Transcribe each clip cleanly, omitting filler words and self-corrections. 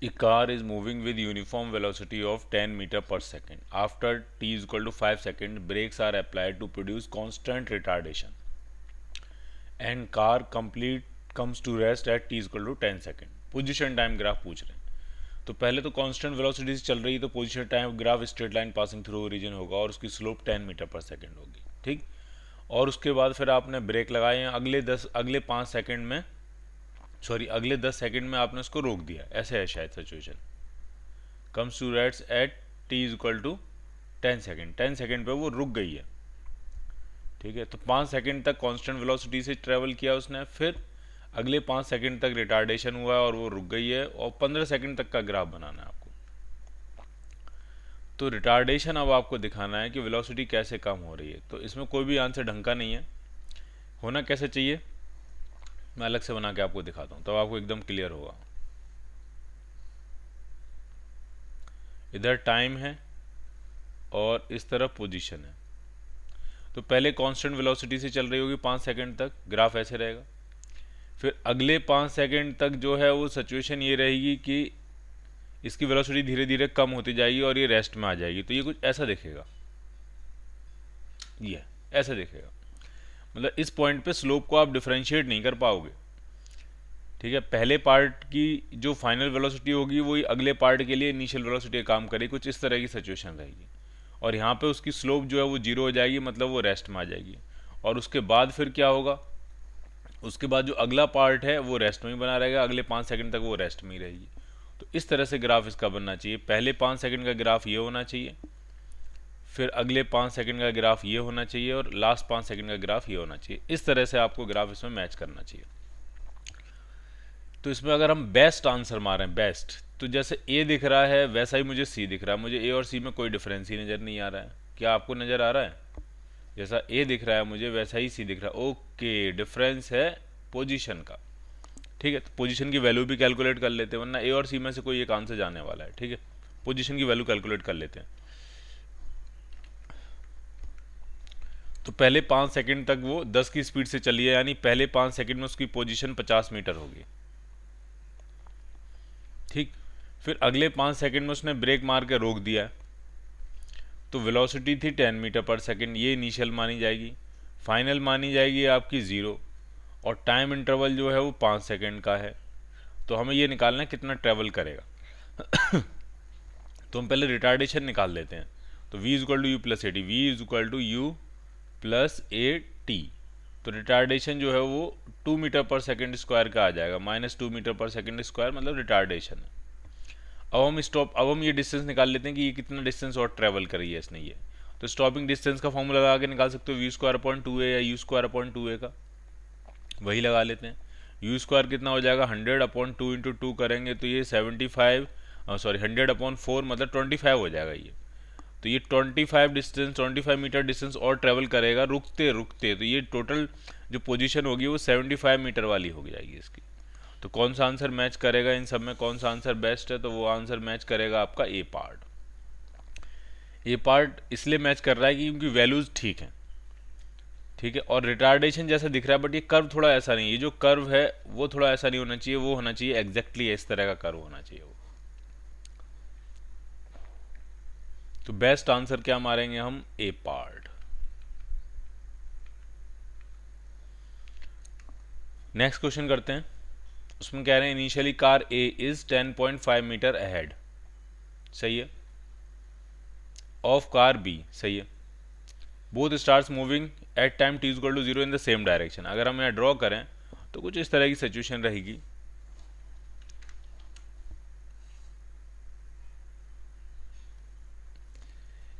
A car is moving with uniform velocity of 10 meter per second. After t is equal to 5 seconds, brakes are applied to produce constant retardation. And car complete comes to rest at t is equal to 10 second. Position time graph पूछ रहे हैं. तो पहले तो constant velocity से चल रही है, तो position time graph straight line passing through region होगा और उसकी स्लोप 10 मीटर पर सेकेंड होगी. ठीक. और उसके बाद फिर आपने ब्रेक लगाए हैं, अगले 5 सेकेंड में, सॉरी अगले 10 सेकेंड में आपने उसको रोक दिया. ऐसे है शायद situation. Comes to rest at T is equal to 10 second. 10 second पे वो रुक गई है. ठीक है. तो 5 सेकेंड तक कांस्टेंट वेलोसिटी से ट्रेवल किया उसने, फिर अगले 5 सेकेंड तक रिटार्डेशन हुआ है और वो रुक गई है, और 15 सेकेंड तक का ग्राफ बनाना है आपको. तो रिटार्डेशन अब आपको दिखाना है कि वेलोसिटी कैसे कम हो रही है. तो इसमें कोई भी आंसर ढंग का नहीं है. होना कैसे चाहिए मैं अलग से बना के आपको दिखाता हूँ, तब आपको एकदम क्लियर होगा. इधर टाइम है और इस तरफ पोजीशन है. तो पहले कांस्टेंट वेलोसिटी से चल रही होगी 5 सेकंड तक, ग्राफ ऐसे रहेगा. फिर अगले 5 सेकंड तक जो है वो सिचुएशन ये रहेगी कि इसकी वेलोसिटी धीरे धीरे कम होती जाएगी और ये रेस्ट में आ जाएगी. तो ये कुछ ऐसा दिखेगा, ये ऐसा दिखेगा. मतलब इस पॉइंट पे स्लोप को आप डिफरेंशिएट नहीं कर पाओगे. ठीक है. पहले पार्ट की जो फाइनल वेलोसिटी होगी वही अगले पार्ट के लिए इनिशियल वेलोसिटी काम करेगी. कुछ इस तरह की सिचुएशन रहेगी. और यहाँ पे उसकी स्लोप जो है वो जीरो हो जाएगी, मतलब वो रेस्ट में आ जाएगी. और उसके बाद फिर क्या होगा, उसके बाद जो अगला पार्ट है वो रेस्ट में ही बना रहेगा, अगले 5 सेकंड तक वो रेस्ट में ही रहेगी. तो इस तरह से ग्राफ इसका बनना चाहिए. पहले 5 सेकंड का ग्राफ ये होना चाहिए, फिर अगले 5 सेकंड का ग्राफ ये होना चाहिए, और लास्ट 5 सेकंड का ग्राफ ये होना चाहिए. इस तरह से आपको ग्राफ इसमें मैच करना चाहिए. तो इसमें अगर हम बेस्ट आंसर मारें, बेस्ट, तो जैसे ए दिख रहा है वैसा ही मुझे सी दिख रहा है. मुझे ए और सी में कोई डिफरेंस ही नज़र नहीं आ रहा है. क्या आपको नज़र आ रहा है? जैसा ए दिख रहा है मुझे वैसा ही सी दिख रहा है. ओके, डिफरेंस है पोजीशन का. ठीक है. तो पोजीशन की वैल्यू भी कैलकुलेट कर लेते हैं, वरना ए और सी में से कोई एक आंसर जाने वाला है. ठीक है. पोजीशन की वैल्यू कैलकुलेट कर लेते हैं. तो पहले 5 सेकंड तक वो 10 की स्पीड से चली है, यानी पहले 5 सेकंड में उसकी पोजीशन 50 मीटर होगी. ठीक. फिर अगले 5 सेकंड में उसने ब्रेक मार के रोक दिया, तो वेलोसिटी थी 10 मीटर पर सेकंड, ये इनिशियल मानी जाएगी. फाइनल मानी जाएगी आपकी 0, और टाइम इंटरवल जो है वो 5 सेकंड का है. तो हमें ये निकालना है कितना ट्रेवल करेगा. तो हम पहले रिटार्डेशन निकाल लेते हैं. तो v is equal to U plus A T, V is equal to U plus A T. तो रिटार्डेशन जो है वो 2 मीटर पर सेकंड स्क्वायर का आ जाएगा, -2 मीटर पर सेकंड स्क्वायर, मतलब रिटार्डेशन है. अब हम ये डिस्टेंस निकाल लेते हैं कि ये कितना डिस्टेंस और ट्रेवल करी है इसने ये. तो स्टॉपिंग डिस्टेंस का फॉर्मूला लगा के निकाल सकते हो, वी स्क्वायर अपॉन 2a या यू स्क्वायर अपॉन 2a का. वही लगा लेते हैं. यू स्क्वायर कितना हो जाएगा, 100 अपॉन 2 इंटू 2 करेंगे तो ये 75, सॉरी 100 अपॉन 4 मतलब 25 हो जाएगा ये. तो ये 25 मीटर डिस्टेंस और ट्रेवल करेगा रुकते रुकते. तो ये टोटल जो पोजीशन होगी वो 75 मीटर वाली हो जाएगी इसकी. तो कौन सा आंसर मैच करेगा इन सब में, कौन सा आंसर बेस्ट है, तो वो आंसर मैच करेगा आपका ए पार्ट. ए पार्ट इसलिए मैच कर रहा है कि क्योंकि वैल्यूज ठीक हैं. ठीक है. और रिटार्डेशन जैसा दिख रहा है, बट ये कर्व थोड़ा ऐसा नहीं है. ये जो कर्व है वो थोड़ा ऐसा नहीं होना चाहिए, वो होना चाहिए एग्जैक्टली इस तरह का कर्व होना चाहिए वो. तो बेस्ट आंसर क्या मारेंगे हम, ए पार्ट. नेक्स्ट क्वेश्चन करते हैं. उसमें कह रहे हैं initially car A is 10.5 metre ahead, सही है, ऑफ कार बी, सही है. Both stars moving at time T equal to 0 in the same direction. अगर हम यहाँ ड्रॉ करें तो कुछ इस तरह की सिचुएशन रहेगी.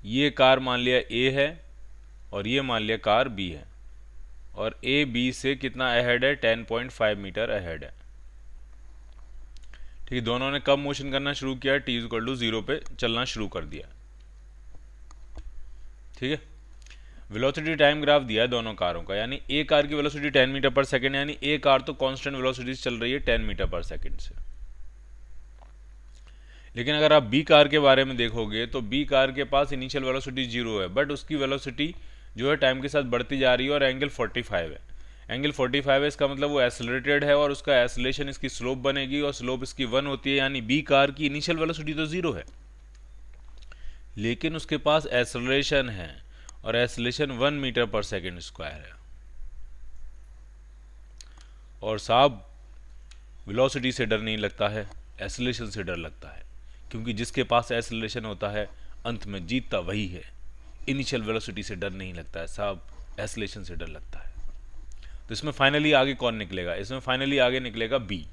ये कार मान लिया ए है और ये मान लिया कार बी है, और ए बी से कितना अहेड है, 10.5 मीटर अहेड है. ठीक है. दोनों ने कब मोशन करना शुरू किया, टी इक्वल टू 0 पे चलना शुरू कर दिया. ठीक है. वेलोसिटी टाइम ग्राफ दिया है दोनों कारों का, यानी ए कार की वेलोसिटी 10 मीटर पर सेकंड, यानी ए कार तो कांस्टेंट वेलोसिटी से चल रही है 10 मीटर पर सेकंड से. लेकिन अगर आप बी कार के बारे में देखोगे तो बी कार के पास इनिशियल वेलोसिटी 0 है, बट उसकी वेलोसिटी जो है टाइम के साथ बढ़ती जा रही है और एंगल 45 है. एंगल 45 है, इसका मतलब वो एक्सेलरेटेड है और उसका एक्सेलरेशन इसकी स्लोप बनेगी और स्लोप इसकी 1 होती है, यानी बी कार की इनिशियल वेलोसिटी तो 0 है, लेकिन उसके पास एक्सेलरेशन है और एक्सेलरेशन 1 मीटर पर सेकेंड स्क्वायर है। और साहब वेलोसिटी से डर नहीं लगता है, एक्सेलरेशन से डर लगता है, क्योंकि जिसके पास एक्सेलरेशन होता है अंत में जीतता वही है। इनिशियल वेलोसिटी से डर नहीं लगता है साहब, एक्सेलरेशन से डर लगता है। तो इसमें फाइनली आगे कौन निकलेगा? इसमें फाइनली आगे निकलेगा बी,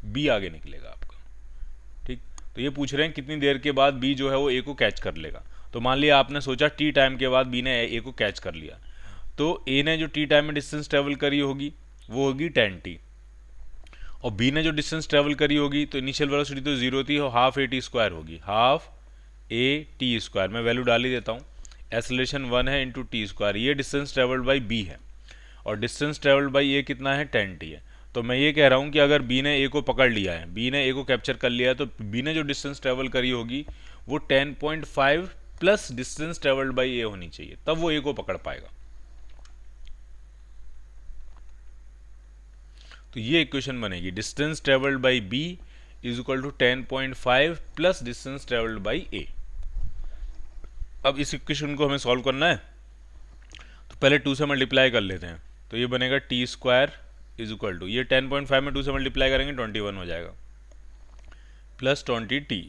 बी आगे निकलेगा आपका। ठीक, तो ये पूछ रहे हैं कितनी देर के बाद बी जो है वो ए को कैच कर लेगा। तो मान लिया आपने सोचा टी टाइम के बाद बी ने ए को कैच कर लिया, तो ए ने जो टी टाइम में डिस्टेंस ट्रेवल करी होगी वो होगी 10t, और बी ने जो डिस्टेंस ट्रेवल करी होगी तो इनिशियल वेलोसिटी तो 0 थी और हाफ ए टी स्क्वायर होगी, हाफ ए टी स्क्वायर। मैं वैल्यू डाल ही देता हूँ, एक्सेलरेशन 1 है इंटू टी स्क्वायर, ये डिस्टेंस ट्रेवल्ड बाई बी है और डिस्टेंस ट्रेवल्ड बाई ए कितना है 10t है। तो मैं ये कह रहा हूँ कि अगर बी ने ए को पकड़ लिया है, बी ने ए को कैप्चर कर लिया है, तो बी ने जो डिस्टेंस ट्रेवल करी होगी वो 10.5 प्लस डिस्टेंस ट्रेवल्ड बाई ए होनी चाहिए, तब वो ए को पकड़ पाएगा। तो ये इक्वेशन बनेगी, distance travelled by B is equal to 10.5 plus distance travelled by A. अब इस इक्वेशन को हमें सॉल्व करना है, तो पहले 2 से मल्टीप्लाई कर लेते हैं, तो ये बनेगा T square is equal to, ये 10.5 में 2 से मल्टीप्लाई करेंगे 21 हो जाएगा, प्लस 20t,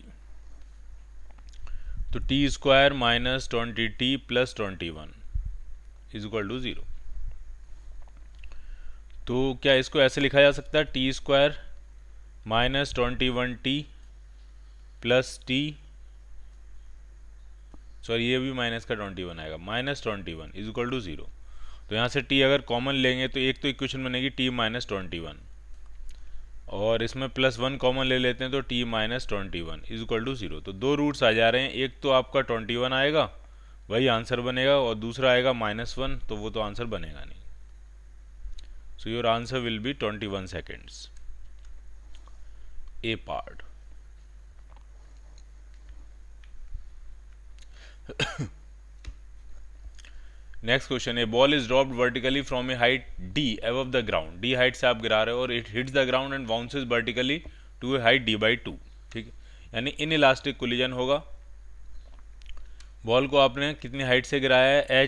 तो T square minus 20t plus 21 is equal to 0। तो क्या इसको ऐसे लिखा जा सकता है, T square minus 21t plus T, sorry ये भी माइनस का 21 आएगा, माइनस 21 इज इक्वल टू 0। तो यहाँ से t अगर कॉमन लेंगे तो एक तो इक्वेशन बनेगी t माइनस 21, और इसमें प्लस 1 कॉमन ले लेते हैं तो t minus 21 is equal to 0। तो दो रूट्स आ जा रहे हैं, एक तो आपका 21 आएगा वही आंसर बनेगा, और दूसरा आएगा -1, तो वो तो आंसर बनेगा नहीं। So your answer will be 21 seconds, A part. Next question, a ball is dropped vertically from a height d above the ground, d height से आप गिरा रहे हो और it hits the ground and bounces vertically to a height d/2, ठीक है, यानी inelastic collision होगा। बॉल को आपने कितनी हाइट से गिराया है,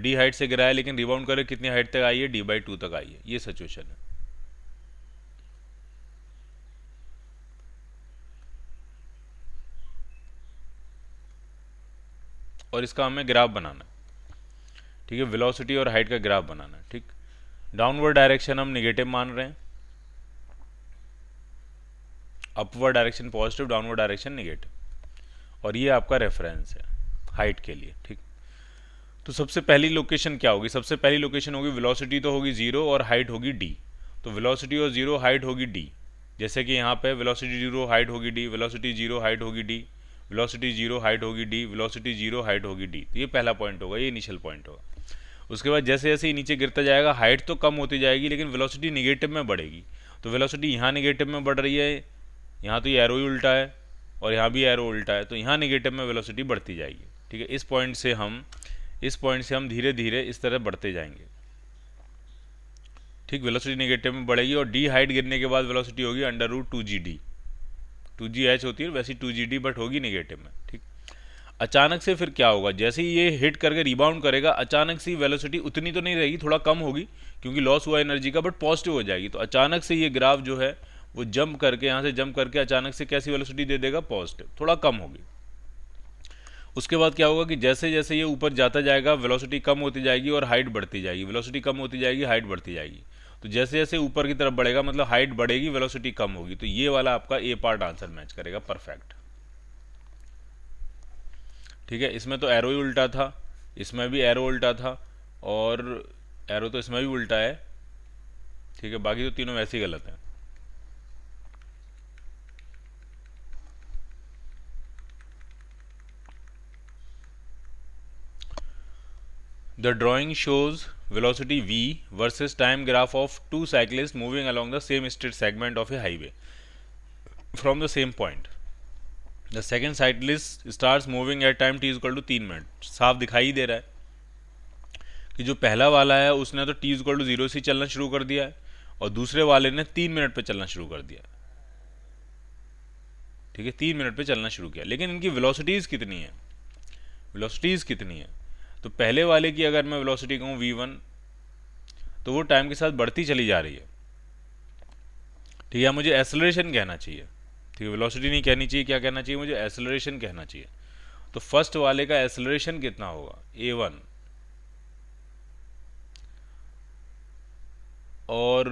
d हाइट से गिराया है, लेकिन रिबाउंड करे कितनी हाइट तक आई है, d/2 तक आई है, ये सिचुएशन है। और इसका हमें ग्राफ बनाना है, ठीक है, वेलोसिटी और हाइट का ग्राफ बनाना है। ठीक, डाउनवर्ड डायरेक्शन हम निगेटिव मान रहे हैं, upward direction positive, downward direction negative, और ये आपका रेफरेंस है हाइट के लिए। ठीक, तो सबसे पहली लोकेशन क्या होगी, सबसे पहली लोकेशन होगी वेलोसिटी तो होगी 0 और हाइट होगी d, तो वेलोसिटी और 0 हाइट होगी d, जैसे कि यहाँ पे वेलोसिटी 0 हाइट होगी d, वेलोसिटी 0 हाइट होगी d, वेलोसिटी 0 हाइट होगी d, वेलोसिटी 0 हाइट होगी d। तो ये पहला पॉइंट होगा, ये इनिशियल पॉइंट होगा। उसके बाद जैसे जैसे ही नीचे गिरता जाएगा हाइट तो कम होती जाएगी, लेकिन वेलोसिटी निगेटिव में बढ़ेगी। तो वेलोसिटी यहाँ निगेटिव में बढ़ रही है, यहाँ तो ये एरो ही उल्टा है और यहाँ भी एरो उल्टा है, तो यहाँ निगेटिव में वेलोसिटी बढ़ती जाएगी। ठीक है, इस पॉइंट से हम धीरे धीरे इस तरह बढ़ते जाएंगे। ठीक, वेलोसिटी निगेटिव में बढ़ेगी और d हाइट गिरने के बाद वेलोसिटी होगी √2gd, 2gh होती है वैसी 2gd, बट होगी निगेटिव में। ठीक, अचानक से फिर क्या होगा, जैसे ही ये हिट करके रिबाउंड करेगा अचानक से वेलोसिटी उतनी तो नहीं रहेगी, थोड़ा कम होगी क्योंकि लॉस हुआ एनर्जी का, बट पॉजिटिव हो जाएगी। तो अचानक से ये ग्राफ जो है वो जंप करके, यहाँ से जंप करके अचानक से कैसी वेलोसिटी दे देगा, पॉजिटिव, थोड़ा कम होगी। उसके बाद क्या होगा कि जैसे जैसे ये ऊपर जाता जाएगा वेलोसिटी कम होती जाएगी और हाइट बढ़ती जाएगी, वेलोसिटी कम होती जाएगी, हाइट बढ़ती जाएगी। तो जैसे जैसे ऊपर की तरफ बढ़ेगा मतलब हाइट बढ़ेगी, वेलोसिटी कम होगी। तो ये वाला आपका ए पार्ट आंसर मैच करेगा, परफेक्ट। ठीक है, इसमें तो एरो ही उल्टा था, इसमें भी एरो उल्टा था, और एरो तो इसमें भी उल्टा है। ठीक है, बाकी तो तीनों वैसे ही गलत हैं। The drawing shows velocity v versus time graph of two cyclists moving along the same straight segment of a highway from the same point. The second cyclist starts moving at time t is equal to 3 minute, साफ दिखाई दे रहा है। कि जो पहला वाला है उसने तो t इक्वल टू 0 से चलना शुरू कर दिया है और दूसरे वाले ने 3 मिनट पे चलना शुरू कर दिया। ठीक है, 3 मिनट पे चलना शुरू किया, लेकिन इनकी वेलोसिटीज़ कितनी है, वेलोसिटीज़ कितनी है? तो पहले वाले की अगर मैं वेलोसिटी कहूँ v1, तो वो टाइम के साथ बढ़ती चली जा रही है। ठीक है, मुझे एक्सेलरेशन कहना चाहिए। ठीक है, वेलोसिटी नहीं कहनी चाहिए, क्या कहना चाहिए मुझे? एक्सेलरेशन कहना चाहिए। तो फर्स्ट वाले का एक्सेलरेशन कितना होगा? a1, और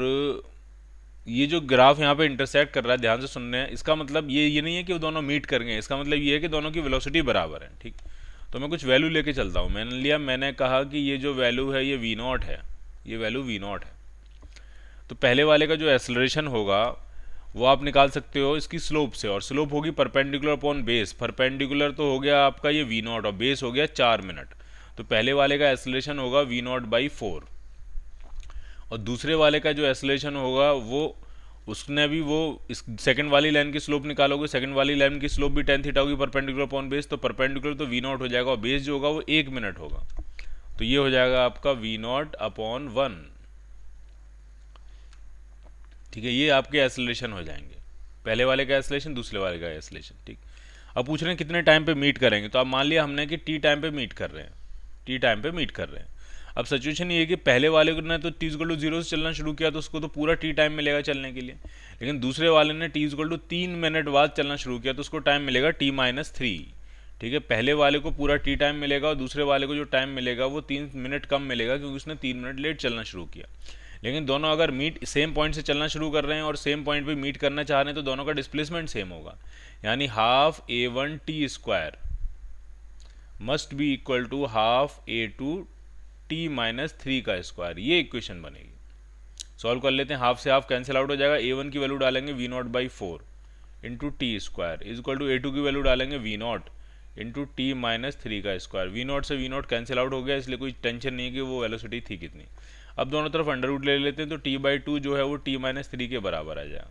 ये जो ग्राफ यहाँ पे इंटरसेक्ट कर रहा है, ध्यान से सुनने हैं, इसका मतलब ये नहीं है कि वो दोनों मीट करेंगे, इसका मतलब ये है कि दोनों की वेलोसिटी बराबर है। ठीक, तो मैं कुछ वैल्यू लेके चलता हूँ। मैंने कहा कि ये जो वैल्यू है ये v0 है, ये वैल्यू v0 है। तो पहले वाले का जो एक्सेलरेशन होगा वो आप निकाल सकते हो इसकी स्लोप से, और स्लोप होगी परपेंडिकुलर अपॉन बेस। परपेंडिकुलर तो हो गया आपका ये v0 और बेस हो गया 4 मिनट। तो पहले वाले का एक्सेलरेशन होगा v0/4, और दूसरे वाले का जो एक्सेलरेशन होगा वो उसने भी वो इस सेकंड वाली लाइन की स्लोप निकालोगे, सेकंड वाली लाइन की स्लोप भी tan थीटा होगी परपेंडिकुलर अपॉन बेस। तो परपेंडिकुलर तो v0 हो जाएगा और बेस जो होगा वो 1 मिनट होगा, तो ये हो जाएगा आपका v0/1। ठीक है, ये आपके एक्सेलरेशन हो जाएंगे, पहले वाले का एक्सेलरेशन, दूसरे वाले का एक्सेलरेशन। ठीक, अब पूछ रहे हैं कितने टाइम पे मीट करेंगे, तो अब मान लिया हमने कि t टाइम पे मीट कर रहे हैं, t टाइम पे मीट कर रहे हैं। अब सिचुएशन ये है कि पहले वाले ने तो t इक्वल टू 0 से चलना शुरू किया, तो उसको तो पूरा t टाइम मिलेगा चलने के लिए, लेकिन दूसरे वाले ने t इक्वल टू 3 मिनट बाद चलना शुरू किया, तो उसको टाइम मिलेगा t-3। ठीक है, पहले वाले को पूरा t टाइम मिलेगा और दूसरे वाले को जो टाइम मिलेगा वो 3 मिनट कम मिलेगा, क्योंकि उसने 3 मिनट लेट चलना शुरू किया। लेकिन दोनों अगर मीट सेम पॉइंट से चलना शुरू कर रहे हैं और सेम पॉइंट पे मीट करना चाह रहे हैं, तो दोनों का डिस्प्लेसमेंट सेम होगा, यानी half a1 t square must be equal to half a2 t-3 का स्क्वायर। ये इक्वेशन बनेगी। सॉल्व कर लेते हैं, हाफ से हाफ कैंसिल आउट हो जाएगा, a1 की वैल्यू डालेंगे v0/4 into T square is equal to a2 की वैल्यू डालेंगे v0 इंटू t-3 का स्क्वायर। v0 से v0 कैंसिल आउट हो गया, इसलिए कोई टेंशन नहीं है कि वो वेलोसिटी थी कितनी। अब दोनों तरफ अंडर रूट ले लेते हैं, तो t/2 जो है वो t-3 के बराबर आ जाएगा।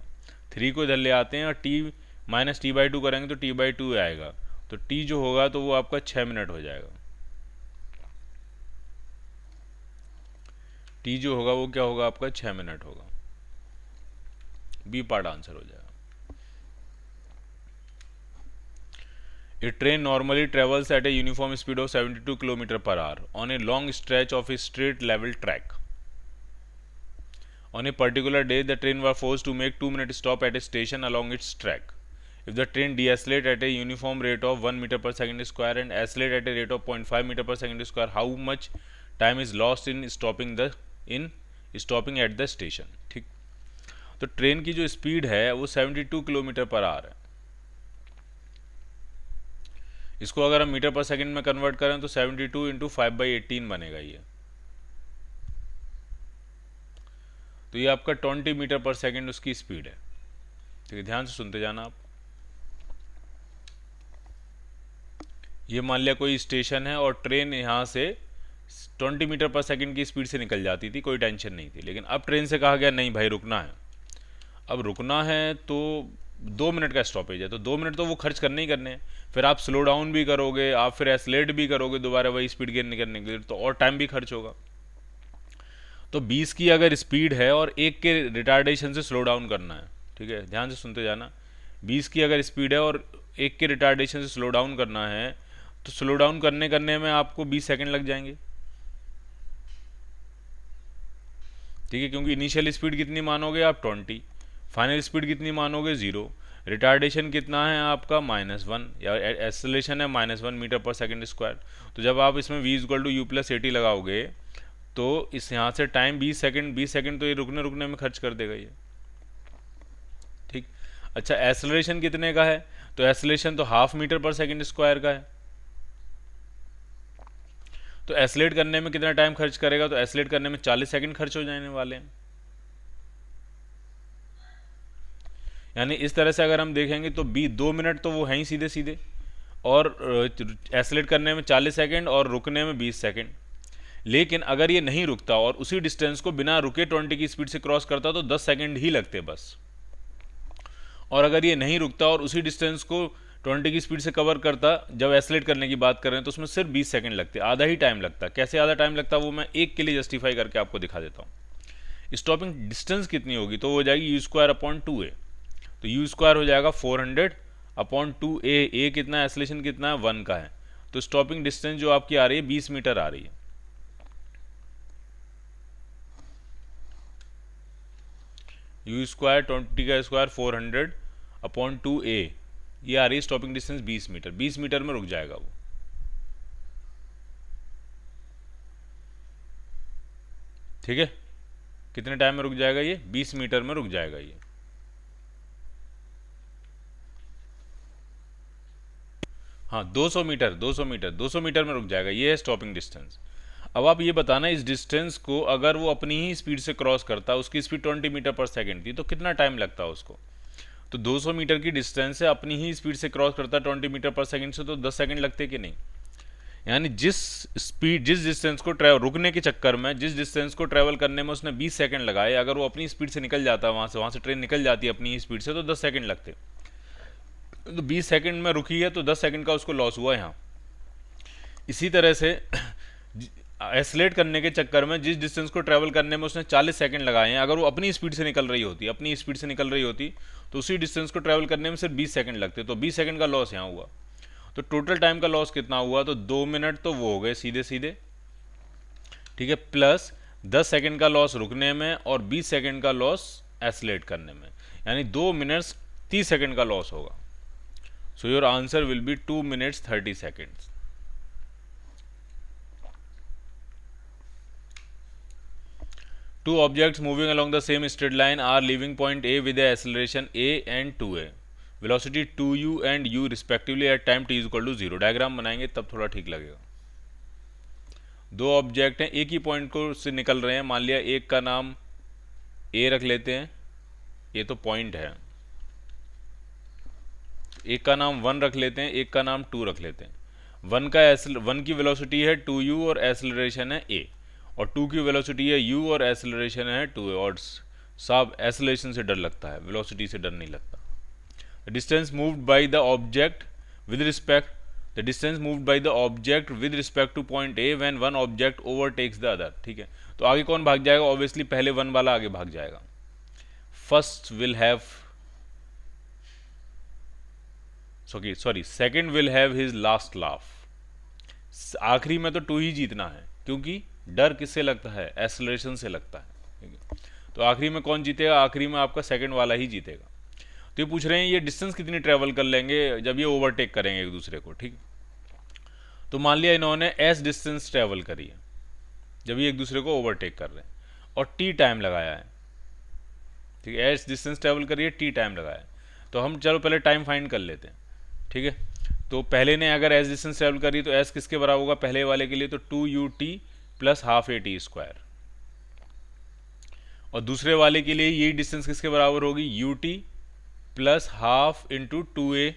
3 को इधर ले आते हैं और t-t/2 करेंगे तो t/2 आएगा, तो t जो होगा तो वो आपका 6 मिनट हो जाएगा। t जो होगा वो क्या होगा आपका? 6 मिनट होगा। बी पार्ट आंसर हो जाएगा। A train normally travels at a uniform speed of 72 km/h on a long stretch of a straight level track. On a particular day, the train was forced to make 2-minute stop at a station along its track. If the train decelerates at a uniform rate of 1 meter per second square and accelerates at a rate of 0.5 meter per second square, how much time is lost in stopping at the station? ठीक, तो train की जो speed है वो 72 km/h है। इसको अगर हम मीटर पर सेकंड में कन्वर्ट करें तो 72 इंटू 5/18 बनेगा ये, तो ये आपका 20 मीटर पर सेकंड उसकी स्पीड है। ठीक है, ध्यान से सुनते जाना आप। ये मान लिया कोई स्टेशन है और ट्रेन यहाँ से 20 मीटर पर सेकंड की स्पीड से निकल जाती थी, कोई टेंशन नहीं थी, लेकिन अब ट्रेन से कहा गया नहीं भाई रुकना है। अब रुकना है तो 2 मिनट का स्टॉपेज है, तो 2 मिनट तो वो खर्च करने ही करने हैं, फिर आप स्लो डाउन भी करोगे, आप फिर एक्सेलरेट भी करोगे दोबारा वही स्पीड गेन करने के लिए, तो और टाइम भी खर्च होगा। तो 20 की अगर स्पीड है और 1 के रिटार्डेशन से स्लो डाउन करना है, ठीक है ध्यान से सुनते जाना, 20 की अगर स्पीड है और 1 के रिटार्डेशन से स्लो डाउन करना है, तो स्लो डाउन करने में आपको 20 सेकंड लग जाएंगे। ठीक है, क्योंकि इनिशियल स्पीड कितनी मानोगे आप 20, फाइनल स्पीड कितनी मानोगे 0, रिटार्डेशन कितना है आपका -1 या एक्सेलरेशन है -1 मीटर पर सेकंड स्क्वायर। तो जब आप इसमें v = u+80 लगाओगे तो इस यहाँ से टाइम 20 सेकंड तो ये रुकने में खर्च कर देगा ये। ठीक, अच्छा एक्सेलरेशन कितने का है, तो एक्सेलरेशन तो ½ मीटर पर सेकंड स्क्वायर का है। तो एक्सेलरेट करने में कितना टाइम खर्च करेगा, तो एक्सेलरेट करने में 40 सेकंड खर्च हो जाने वाले हैं। यानी इस तरह से अगर हम देखेंगे तो 2 मिनट तो वो हैं ही सीधे सीधे, और एक्सेलरेट करने में 40 सेकंड और रुकने में 20 सेकंड। लेकिन अगर ये नहीं रुकता और उसी डिस्टेंस को बिना रुके 20 की स्पीड से क्रॉस करता तो 10 सेकंड ही लगते बस। और अगर ये नहीं रुकता और उसी डिस्टेंस को 20 की स्पीड से कवर करता, जब एसलेट करने की बात कर रहे हैं तो उसमें सिर्फ 20 सेकंड लगते, आधा ही टाइम लगता। कैसे आधा टाइम लगता वो मैं एक के लिए जस्टिफाई करके आपको दिखा देता हूँ। स्टॉपिंग डिस्टेंस कितनी होगी, तो हो जाएगी u² / 2a, तो u² हो जाएगा 400/2a। ए कितना है, एसलेशन कितना है, 1 का है, तो स्टॉपिंग डिस्टेंस जो आपकी आ रही है 20 मीटर आ रही है। u² 20 का स्क्वायर 400/2a, ये आ रही है स्टॉपिंग डिस्टेंस 20 मीटर। 20 मीटर में रुक जाएगा वो। ठीक है, कितने टाइम में रुक जाएगा ये, 20 मीटर में रुक जाएगा ये। हाँ 200 मीटर, 200 मीटर में रुक जाएगा, ये है स्टॉपिंग डिस्टेंस। अब आप ये बताना इस डिस्टेंस को अगर वो अपनी ही स्पीड से क्रॉस करता, उसकी स्पीड 20 मीटर पर सेकंड थी, तो कितना टाइम लगता उसको। तो 200 मीटर की डिस्टेंस है, अपनी ही स्पीड से क्रॉस करता 20 मीटर पर सेकंड से, तो 10 सेकंड लगते कि नहीं। यानी जिस स्पीड, जिस डिस्टेंस को ट्रैवल, रुकने के चक्कर में जिस डिस्टेंस को ट्रैवल करने में उसने 20 सेकंड लगाए, अगर वो अपनी स्पीड से निकल जाता है वहाँ से ट्रेन निकल जाती है अपनी ही स्पीड से, तो 10 सेकंड लगते। तो 20 सेकंड में रुकी है, तो 10 सेकंड का उसको लॉस हुआ यहाँ। इसी तरह से एसलेट करने के चक्कर में जिस डिस्टेंस को ट्रैवल करने में उसने 40 सेकंड लगाए हैं, अगर वो अपनी स्पीड से निकल रही होती, तो उसी डिस्टेंस को ट्रैवल करने में सिर्फ 20 सेकंड लगते, तो 20 सेकंड का लॉस यहाँ हुआ। तो टोटल टाइम का लॉस कितना हुआ, तो 2 मिनट तो वो हो गए सीधे सीधे, ठीक है, प्लस 10 सेकंड का लॉस रुकने में और 20 सेकंड का लॉस एसलेट करने में, यानी 2 मिनट्स 30 सेकंड का लॉस होगा। सो your answer will B 2 minutes 30 seconds. Two objects moving along the same straight line are leaving point A with the acceleration a and 2a, velocity 2u and u respectively at time t = 0। Diagram बनाएंगे तब थोड़ा ठीक लगेगा। दो object हैं, एक ही point को से निकल रहे हैं, मान लिया एक का नाम a रख लेते हैं, ये तो पॉइंट है, एक का नाम 1 रख लेते हैं, एक का नाम 2 रख लेते हैं। 1 की वेलोसिटी है 2u और एक्सेलरेशन है a, और 2 की वेलोसिटी है u और एक्सेलरेशन है 2a। और साहब एक्सेलरेशन से डर लगता है, वेलोसिटी से डर नहीं लगता। The distance moved by the object with respect two point a when one object overtakes the other. ठीक है, तो आगे कौन भाग जाएगा, ऑब्वियसली पहले 1 वाला आगे भाग जाएगा। Second will have his last laugh. आखिरी में तो 2 ही जीतना है, क्योंकि डर किससे लगता है, एक्सेलरेशन से लगता है। ठीक है, तो आखिरी में कौन जीतेगा, आखिरी में आपका सेकंड वाला ही जीतेगा। तो ये पूछ रहे हैं ये डिस्टेंस कितनी ट्रेवल कर लेंगे जब ये ओवरटेक करेंगे एक दूसरे को। ठीक, तो मान लिया इन्होंने s डिस्टेंस ट्रेवल करी है जब ये एक दूसरे को ओवरटेक कर रहे हैं, और t टाइम लगाया है। ठीक है, s डिस्टेंस ट्रेवल करिए, t टाइम लगाया है, तो हम चलो पहले टाइम फाइंड कर लेते हैं। ठीक है, तो पहले ने अगर s डिस्टेंस ट्रेवल करी तो s किसके बराबर होगा, पहले वाले के लिए तो 2ut प्लस हाफ a_t², और दूसरे वाले के लिए यही डिस्टेंस किसके बराबर होगी, ut plus half into 2a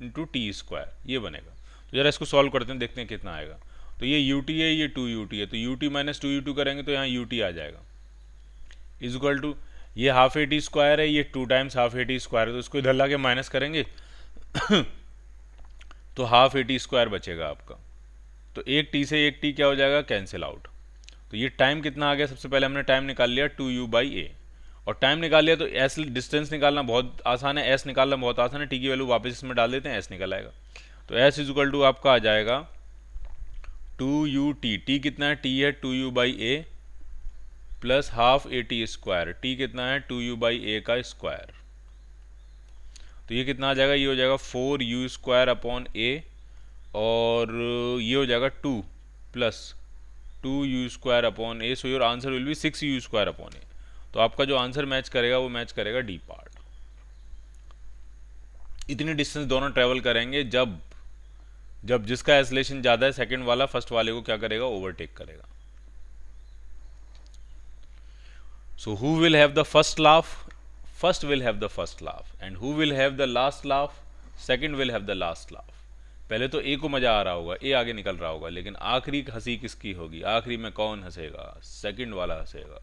into t², ये बनेगा। तो जरा इसको सॉल्व करते हैं, देखते हैं कितना आएगा। तो ये ut है, ये 2ut है, तो ut माइनस 2u2 करेंगे तो यहाँ ut आ जाएगा, इज इक्वल टू ये हाफ a_t² है, ये 2 टाइम्स हाफ a_t² है, तो इसको इधर ला के माइनस करेंगे तो हाफ a_t² बचेगा आपका। तो एक t से एक t क्या हो जाएगा, कैंसिल आउट। तो ये टाइम कितना आ गया, सबसे पहले हमने टाइम निकाल लिया 2u/a, और टाइम निकाल लिया तो s डिस्टेंस निकालना बहुत आसान है, s निकालना बहुत आसान है। t की वैल्यू वापस इसमें डाल देते हैं, s निकल आएगा। तो s इज इक्वल टू आपका आ जाएगा 2ut, t कितना है, t है 2u/a plus half a_t², t कितना है 2u/a का स्क्वायर। तो ये कितना आ जाएगा, ये हो जाएगा 4u²/a, और ये हो जाएगा 2 plus 2u²/a। So your answer will B 6u²/a। तो आपका जो आंसर मैच करेगा वो मैच करेगा डी पार्ट। इतनी डिस्टेंस दोनों ट्रेवल करेंगे जब जिसका एक्सेलरेशन ज़्यादा है, सेकंड वाला फर्स्ट वाले को क्या करेगा, ओवरटेक करेगा। So who will have the first laugh, first will have the first laugh, and who will have the last laugh, second will have the last laugh. पहले तो ए को मजा आ रहा होगा, ए आगे निकल रहा होगा, लेकिन आखिरी हंसी किसकी होगी, आखिरी में कौन हंसेगा, सेकंड वाला हंसेगा।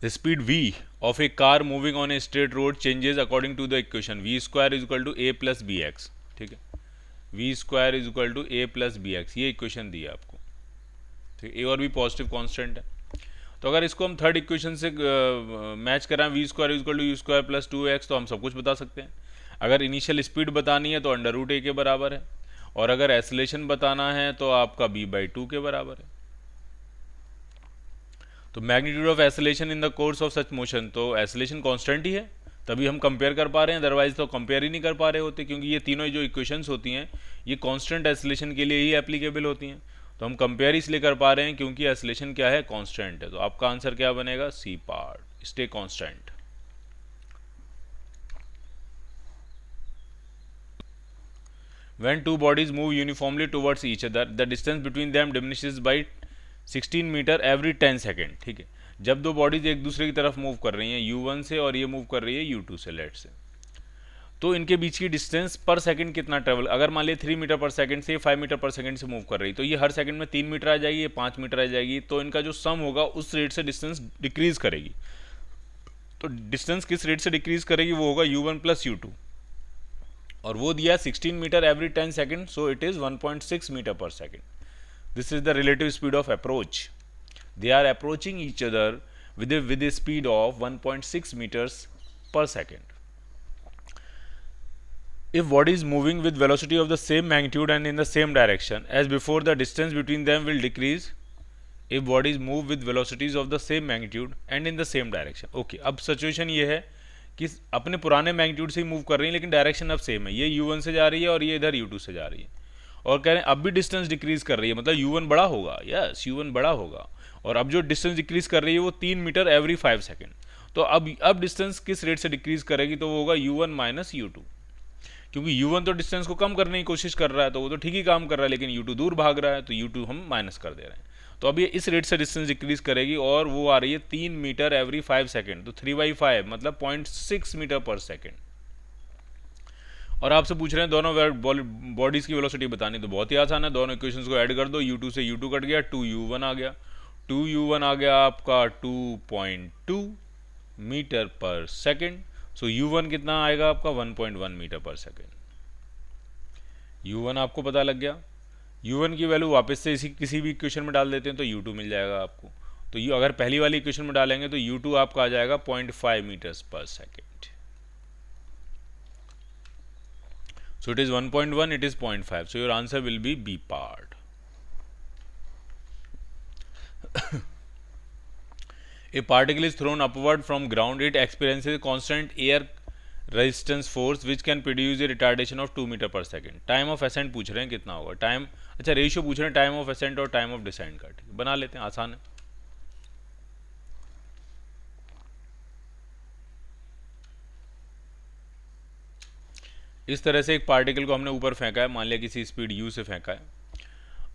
The speed v of a car moving on a straight road changes according to the equation v square is equal to a plus B X. ठीक है, v square is equal to a plus B X, ये equation दी है आपको। ठीक है, a और b positive constant है। तो अगर इसको हम थर्ड इक्वेशन से मैच कराएं V square is equal to U square plus 2x, तो हम सब कुछ बता सकते हैं। अगर इनिशियल स्पीड बतानी है तो अंडर रूट ए के बराबर है, और अगर एसलेशन बताना है तो आपका b/2 के बराबर है। तो magnitude of acceleration in the course of such motion, तो एसलेशन कांस्टेंट ही है, तभी हम कंपेयर कर पा रहे हैं, अदरवाइज तो कंपेयर ही नहीं कर पा रहे होते, क्योंकि ये तीनों जो इक्वेशंस होती हैं ये कांस्टेंट एसलेशन के लिए ही एप्लीकेबल होती हैं। तो हम कंपेयर इसलिए कर पा रहे हैं क्योंकि एसलेशन क्या है, कांस्टेंट है। तो आपका आंसर क्या बनेगा, C part, stay constant. When two bodies move uniformly towards each other, the distance between them diminishes by 16 metre every 10 second. ठीक है, जब दो बॉडीज एक दूसरे की तरफ मूव कर रही हैं u1 से, और ये मूव कर रही है u2 से, लेट से, तो इनके बीच की डिस्टेंस पर सेकंड कितना ट्रेवल, अगर मान लिया 3 मीटर पर सेकंड से 5 मीटर पर सेकंड से मूव कर रही, तो ये हर सेकंड में 3 मीटर आ जाएगी, ये 5 मीटर आ जाएगी, तो इनका जो सम होगा उस रेट से डिस्टेंस डिक्रीज करेगी। तो डिस्टेंस किस रेट से डिक्रीज करेगी, वो होगा u1 प्लस u2, और वो दिया 16 metre every 10 second, so it is 1.6 metre पर second. This is the relative speed of approach. They are approaching each other with a speed of 1.6 metres पर second. If body is moving with velocity of the same magnitude and in the same direction as before, the distance between them will decrease if bodies move with velocities of the same magnitude and in the same direction. Okay, अब situation ये है कि अपने पुराने magnitude से ही move कर रही है, लेकिन डायरेक्शन अब सेम है, ये u1 से जा रही है और ये इधर u2 से जा रही है, और कह रहे हैं अब भी डिस्टेंस डिक्रीज कर रही है, मतलब u1 बड़ा होगा, यस u1 बड़ा होगा, और अब जो डिस्टेंस डिक्रीज कर रही है वो 3 मीटर एवरी 5 सेकेंड। तो अब डिस्टेंस किस रेट से डिक्रीज करेगी, तो वो होगा u1 माइनस u2, क्योंकि u1 तो डिस्टेंस को कम करने की कोशिश कर रहा है, तो वो तो ठीक ही काम कर रहा है, लेकिन u2 दूर भाग रहा है, तो u2 हम माइनस कर दे रहे हैं। तो अब ये इस रेट से डिस्टेंस डिक्रीज करेगी, और वो आ रही है 3 मीटर एवरी 5 सेकेंड, तो 3/5 मतलब 0.6 मीटर पर सेकेंड। और आपसे पूछ रहे हैं दोनों बॉडीज की वेलोसिटी बतानी, तो बहुत ही आसान है, दोनों इक्वेशंस को ऐड कर दो, u2 से u2 कट गया, 2u1 आ गया, 2u1 आ गया आपका 2.2 मीटर पर सेकेंड। सो u1 कितना आएगा आपका 1.1 मीटर पर सेकेंड। u1 आपको पता लग गया, u1 की वैल्यू वापस से इसी किसी भी इक्वेशन में डाल देते हैं तो u2 मिल जाएगा आपको। तो यू अगर पहली वाली इक्वेशन में डालेंगे तो u2 आपका आ जाएगा 0.5 मीटर्स पर second. So it is 1.1, it is 0.5, so your answer will be B part. A particle is thrown upward from ground, it experiences a constant air resistance force which can produce a retardation of 2 metre पर second. Time of ascent पूछ रहे हैं कितना होगा, time, अच्छा ratio पूछ रहे हैं टाइम ऑफ असेंट और टाइम ऑफ डिसेंट का, ठीक बना लेते हैं, आसान है। इस तरह से एक पार्टिकल को हमने ऊपर फेंका है, मान लिया किसी स्पीड u से फेंका है,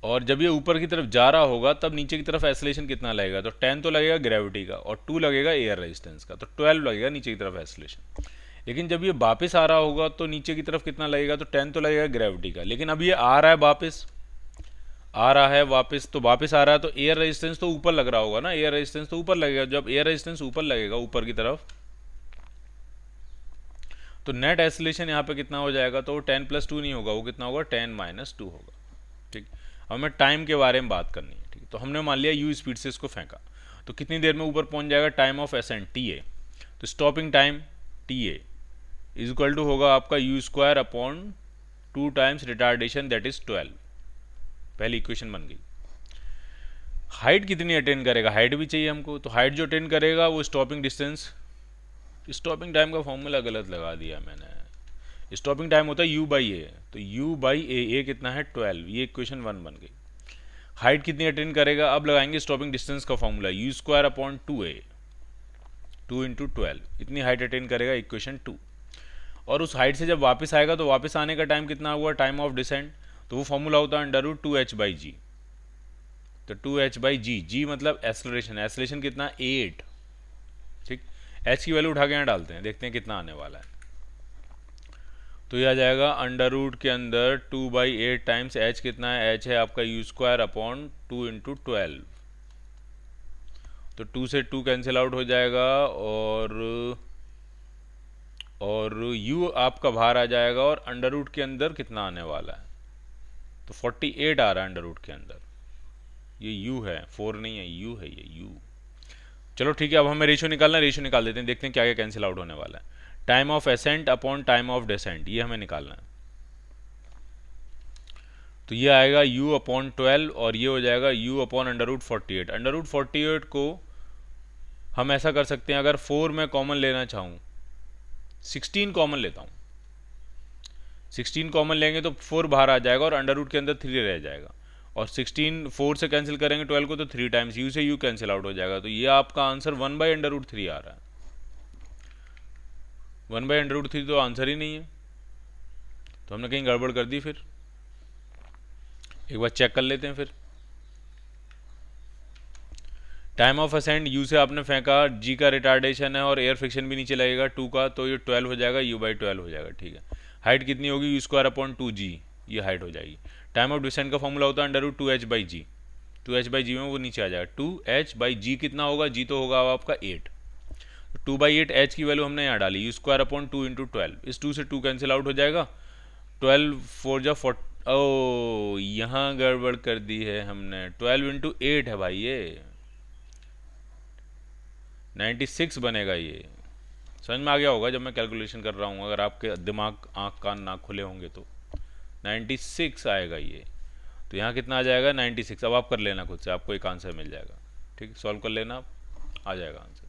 और जब ये ऊपर की तरफ जा रहा होगा तब नीचे की तरफ एक्सेलरेशन कितना लगेगा, तो 10 तो लगेगा ग्रेविटी का, और 2 लगेगा एयर रेजिस्टेंस का, तो 12 लगेगा नीचे की तरफ एक्सेलरेशन। लेकिन जब ये वापस आ रहा होगा तो नीचे की तरफ कितना लगेगा, तो 10 तो लगेगा ग्रेविटी का, लेकिन अब ये आ रहा है वापस, आ रहा है वापस, तो वापस आ रहा है तो एयर रेजिस्टेंस तो ऊपर लग रहा होगा ना, एयर रेजिस्टेंस तो ऊपर लगेगा, जब एयर रेजिस्टेंस ऊपर लगेगा ऊपर की तरफ, तो नेट एक्सेलरेशन यहाँ पे कितना हो जाएगा, तो 10 + 2 नहीं होगा, वो कितना होगा 10 - 2 होगा। ठीक, हमें टाइम के बारे में बात करनी है। ठीक, तो हमने मान लिया u स्पीड से इसको फेंका, तो कितनी देर में ऊपर पहुंच जाएगा, टाइम ऑफ एसेंट ta, तो stopping time ta is equal to होगा आपका u² upon 2 times retardation, that is 12। पहली इक्वेशन बन गई। हाइट कितनी अटेन करेगा, हाइट भी चाहिए हमको, तो हाइट जो अटेन करेगा वो स्टॉपिंग डिस्टेंस, स्टॉपिंग टाइम का फॉर्मूला गलत लगा दिया मैंने, स्टॉपिंग टाइम होता है u/a, तो u/a कितना है 12, ये इक्वेशन 1 बन गई। हाइट कितनी अटेन करेगा, अब लगाएंगे स्टॉपिंग डिस्टेंस का फॉर्मूला u² अपॉन 2a, 2 × 12, इतनी हाइट अटेन करेगा, इक्वेशन 2। और उस हाइट से जब वापस आएगा तो वापस आने का टाइम कितना हुआ, टाइम ऑफ डिसेंट, तो वो फॉर्मूला होता है √2h/g, तो 2h/g, g मतलब एक्सेलरेशन, एक्सेलरेशन कितना 8। ठीक, h की वैल्यू उठा के यहाँ डालते हैं, देखते हैं कितना आने वाला है, तो यह आ जाएगा √ के अंदर 2/8 टाइम्स h, कितना है h है आपका u² अपॉन 2 × 12, तो 2 से 2 कैंसिल आउट हो जाएगा, और u आपका बाहर आ जाएगा, और अंडर रूट के अंदर कितना आने वाला है, तो 48 आ रहा है अंडर रूट के अंदर। ये u है, 4 नहीं है, u है ये u। चलो ठीक है, अब हमें रेशियो निकालना है, रेशियो निकाल देते हैं, देखते हैं क्या क्या कैंसिल आउट होने वाला है। Time of ascent upon time of descent, ये हमें निकालना है। तो ये आएगा u अपॉन 12, और ये हो जाएगा u upon under root 48। Under root 48 को हम ऐसा कर सकते हैं, अगर 4 मैं कॉमन लेना चाहूँ, 16 कॉमन लेता हूँ, 16 कॉमन लेंगे तो 4 बाहर आ जाएगा और अंडर रूट के अंदर 3 रह जाएगा, और 16 4 से कैंसिल करेंगे 12 को, तो 3 टाइम्स u से u कैंसिल आउट हो जाएगा। तो ये आपका आंसर 1/√3 आ रहा है। 1/√3 तो आंसर ही नहीं है, तो हमने कहीं गड़बड़ कर दी। फिर एक बार चेक कर लेते हैं। फिर टाइम ऑफ असेंट u से आपने फेंका, g का रिटार्डेशन है और एयर फ्रिक्शन भी नीचे लगेगा 2 का, तो ये 12 हो जाएगा, u/12 हो जाएगा। ठीक है, हाइट कितनी होगी, u² अपॉन 2g, ये हाइट हो जाएगी। टाइम ऑफ डिसेंट का फॉर्मूला होता है √2h/g, 2h/g में वो नीचे आ जाएगा, 2h/g कितना होगा, g तो होगा आपका 8, 2/8 h की वैल्यू हमने यहाँ डाली, u² अपॉन 2 × 12, इस 2 से 2 कैंसिल आउट हो जाएगा, 12 4 जा 40। ओ यहाँ गड़बड़ कर दी है हमने, 12 × 8 है भाई, ये 96 बनेगा। ये समझ में आ गया होगा जब मैं कैलकुलेशन कर रहा हूँ, अगर आपके दिमाग आँख कान ना खुले होंगे तो 96 आएगा ये। तो यहाँ कितना आ जाएगा, 96। अब आप कर लेना खुद से, आपको एक आंसर मिल जाएगा। ठीक, सॉल्व कर लेना, आप आ जाएगा आंसर।